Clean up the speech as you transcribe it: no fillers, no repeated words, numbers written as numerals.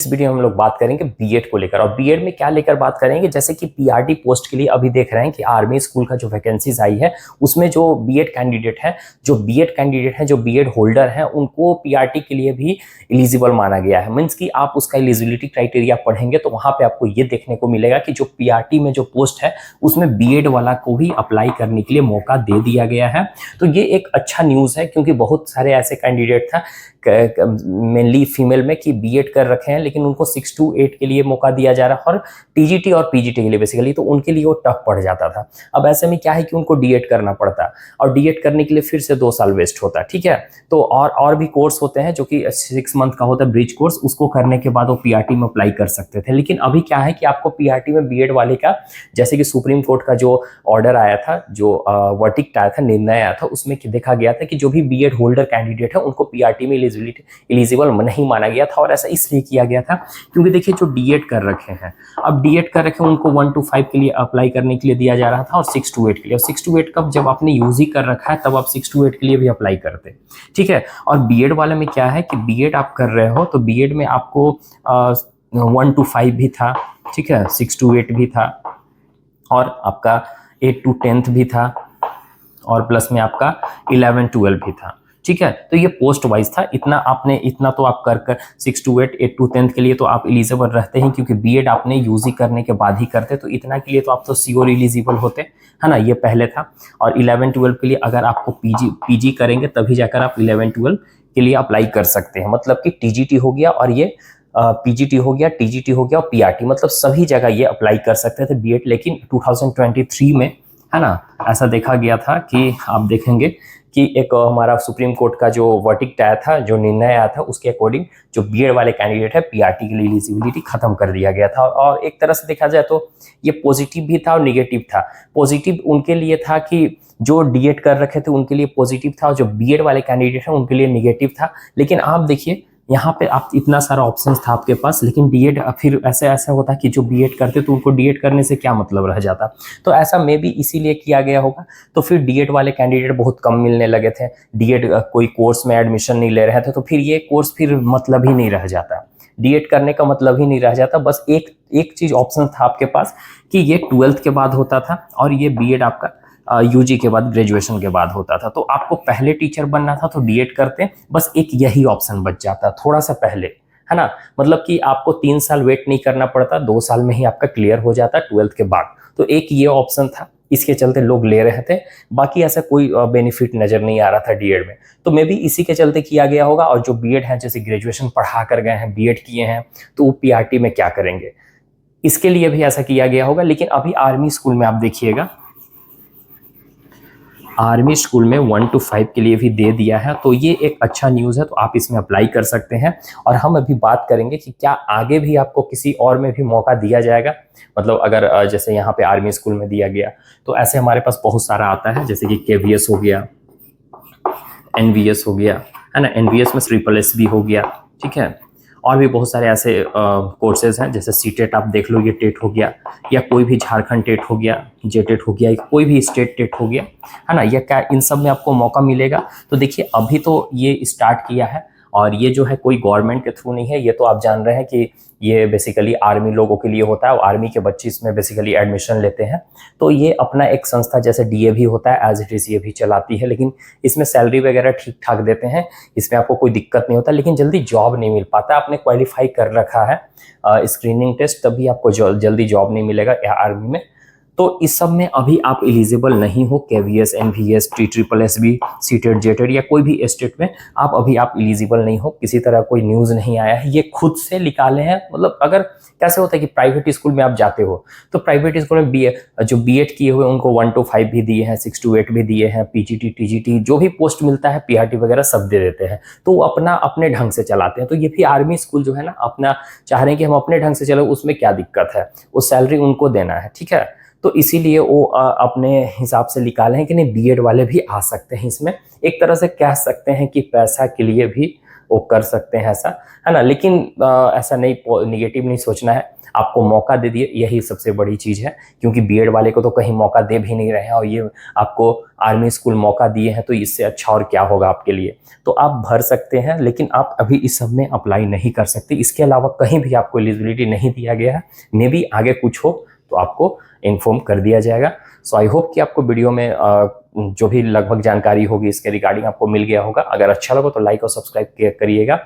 इस वीडियो में हम लोग बात करेंगे बीएड को लेकर। और बीएड में क्या लेकर बात करेंगे, जैसे कि पीआरटी पोस्ट के लिए अभी देख रहे हैं कि आर्मी स्कूल का जो वैकेंसीज आई है उसमें जो बीएड कैंडिडेट है, जो बीएड होल्डर हैं, उनको पीआरटी के लिए भी एलिजिबल माना गया है। मीन्स कि आप उसका एलिजिबिलिटी क्राइटेरिया पढ़ेंगे तो वहां पे आपको ये देखने को मिलेगा कि जो पीआरटी में जो पोस्ट है उसमें बीएड वाला को भी अप्लाई करने के लिए मौका दे दिया गया है। तो ये एक अच्छा न्यूज़ है, क्योंकि बहुत सारे ऐसे कैंडिडेट था मेनली फीमेल में कि बीएड कर रखे हैं लेकिन उनको 6 to 8 के लिए मौका दिया जा रहा है, और टीजीटी और पीजीटी के लिए बेसिकली तो उनके लिए वो टफ पड़ जाता था। अब ऐसे में क्या है कि उनको डीएड करना पड़ता है, और डीएड करने के लिए फिर से 2 साल वेस्ट होता है। ठीक है, तो और भी कोर्स होते हैं जो कि 6 मंथ का होता है ब्रिज कोर्स, उसको करने के बाद वो पीआरटी में अप्लाई कर सकते थे। लेकिन अभी क्या है कि आपको पीआरटी में बीएड वाले का, जैसे कि सुप्रीम कोर्ट का जो ऑर्डर आया था, जो वर्डिक्ट आया था, निर्णय आया था, उसमें देखा गया था कि जो भी बीएड होल्डर कैंडिडेट है उनको पीआरटी में एलिजिबल नहीं माना गया था। और ऐसा इसलिए किया गया था क्योंकि देखिए जो डीएड कर रखे हैं, अब डीएड कर रखे हैं उनको 1 to 5 के लिए अप्लाई करने के लिए दिया जा रहा था, और 6 to 8 के लिए। और 6 to 8 कब, जब आपने यूज ही कर रखा है तब आप 6 to 8 के लिए भी अप्लाई करते। ठीक है, और बीएड वाले में क्या है कि बीएड आप कर रहे हो तो बीएड में आपको 1 to 5 भी था, ठीक है, 6 to 8 भी था, और आपका 8 to 10 भी था, और प्लस में आपका 11 12 भी था। ठीक है, तो ये पोस्ट वाइज था। इतना तो आप कर 6 to 8, 8 to 10 के लिए तो आप एलिजिबल रहते हैं, क्योंकि बीएड आपने यूजी करने के बाद ही करते, तो इतना के लिए तो आप तो श्योर एलिजिबल होते, है ना, ये पहले था। और 11 12 के लिए अगर आपको पीजी करेंगे तभी जाकर आप 11 12 के लिए अप्लाई कर सकते हैं। मतलब कि टीजीटी हो गया, और ये पीजीटी हो गया, टीजीटी हो गया, और पीआरटी, मतलब सभी जगह ये अप्लाई कर सकते थे बीएड। लेकिन 2023 में, है ना, ऐसा देखा गया था कि आप देखेंगे कि एक हमारा सुप्रीम कोर्ट का जो वर्डिक्ट आया था, जो निर्णय आया था, उसके अकॉर्डिंग जो बीएड वाले कैंडिडेट है पीआरटी के लिए एलिजिबिलिटी खत्म कर दिया गया था। और एक तरह से देखा जाए तो ये पॉजिटिव भी था और निगेटिव था। पॉजिटिव उनके लिए था कि जो डीएड कर रखे थे उनके लिए पॉजिटिव था, और जो बीएड वाले कैंडिडेट है उनके लिए निगेटिव था। लेकिन आप देखिए यहाँ पे आप इतना सारा ऑप्शंस था आपके पास, लेकिन डीएड फिर ऐसा होता कि जो बीएड करते तो उनको डीएड करने से क्या मतलब रह जाता। तो ऐसा मे भी इसीलिए किया गया होगा। तो फिर डीएड वाले कैंडिडेट बहुत कम मिलने लगे थे, डीएड कोई कोर्स में एडमिशन नहीं ले रहे थे, तो फिर ये कोर्स फिर मतलब ही नहीं रह जाता, डीएड करने का मतलब ही नहीं रह जाता। बस एक चीज ऑप्शन था आपके पास कि ये 12th के बाद होता था, और ये बीएड आपका यूजी के बाद, ग्रेजुएशन के बाद होता था। तो आपको पहले टीचर बनना था तो डीएड करते, बस एक यही ऑप्शन बच जाता थोड़ा सा पहले, है ना। मतलब कि आपको 3 साल वेट नहीं करना पड़ता, 2 साल में ही आपका क्लियर हो जाता 12th के बाद। तो एक ये ऑप्शन था, इसके चलते लोग ले रहे थे। बाकी ऐसा कोई बेनिफिट नजर नहीं आ रहा था डीएड में, तो मे बी इसी के चलते किया गया होगा। और जो बीएड है, जैसे ग्रेजुएशन पढ़ा कर गए हैं, बीएड किए हैं, तो वो पीआरटी में क्या करेंगे, इसके लिए भी ऐसा किया गया होगा। लेकिन अभी आर्मी स्कूल में आप देखिएगा, आर्मी स्कूल में 1 to 5 के लिए भी दे दिया है, तो ये एक अच्छा न्यूज़ है। तो आप इसमें अप्लाई कर सकते हैं। और हम अभी बात करेंगे कि क्या आगे भी आपको किसी और में भी मौका दिया जाएगा। मतलब अगर जैसे यहाँ पे आर्मी स्कूल में दिया गया, तो ऐसे हमारे पास बहुत सारा आता है, जैसे कि केवीएस हो गया, एनवीएस हो गया, है ना, एनवीएस में SSSB हो गया, ठीक है। और भी बहुत सारे ऐसे कोर्सेज हैं, जैसे सीटेट आप देख लो, ये टेट हो गया, या कोई भी झारखंड टेट हो गया, जेटेट हो गया, कोई भी स्टेट टेट हो गया, है ना, या क्या इन सब में आपको मौका मिलेगा। तो देखिए अभी तो ये स्टार्ट किया है, और ये जो है कोई गवर्नमेंट के थ्रू नहीं है, ये तो आप जान रहे हैं कि ये बेसिकली आर्मी लोगों के लिए होता है, और आर्मी के बच्चे इसमें बेसिकली एडमिशन लेते हैं। तो ये अपना एक संस्था जैसे डीएवी होता है, एज इट इज ये भी चलाती है, लेकिन इसमें सैलरी वगैरह ठीक ठाक देते हैं, इसमें आपको कोई दिक्कत नहीं होता। लेकिन जल्दी जॉब नहीं मिल पाता, आपने क्वालिफाई कर रखा है स्क्रीनिंग टेस्ट, तभी आपको जल्दी जॉब नहीं मिलेगा आर्मी में। तो इस सब में अभी आप एलिजिबल नहीं हो, KVS, NVS, SSSB, CTET, JTET, या कोई भी स्टेट में आप एलिजिबल नहीं हो। किसी तरह कोई न्यूज़ नहीं आया है, ये खुद से निकाले हैं। मतलब अगर कैसे होता है कि प्राइवेट स्कूल में आप जाते हो, तो प्राइवेट स्कूल में जो बीएड किए हुए उनको 1 to 5 भी दिए हैं, 6 to 8 भी दिए हैं, पीजीटी, टीजीटी, जो भी पोस्ट मिलता है, पीआरटी वगैरह सब दे देते हैं। तो वो अपने ढंग से चलाते हैं। तो ये भी आर्मी स्कूल जो है ना, अपना चाह रहे हैं कि हम अपने ढंग से चले, उसमें क्या दिक्कत है, वो सैलरी उनको देना है, ठीक है। तो इसीलिए वो अपने हिसाब से निकाले हैं कि नहीं, बीएड वाले भी आ सकते हैं इसमें। एक तरह से कह सकते हैं कि पैसा के लिए भी वो कर सकते हैं ऐसा, है ना। लेकिन ऐसा नहीं, निगेटिव नहीं सोचना है, आपको मौका दे दिए, यही सबसे बड़ी चीज़ है। क्योंकि बीएड वाले को तो कहीं मौका दे भी नहीं रहे हैं, और ये आपको आर्मी स्कूल मौका दिए हैं, तो इससे अच्छा और क्या होगा आपके लिए। तो आप भर सकते हैं, लेकिन आप अभी इस सब में अप्लाई नहीं कर सकते। इसके अलावा कहीं भी आपको एलिजिबिलिटी नहीं दिया गया है, मे भी आगे कुछ हो तो आपको इन्फॉर्म कर दिया जाएगा। सो आई होप कि आपको वीडियो में जो भी लगभग जानकारी होगी इसके रिगार्डिंग आपको मिल गया होगा। अगर अच्छा लगा तो लाइक और सब्सक्राइब करिएगा।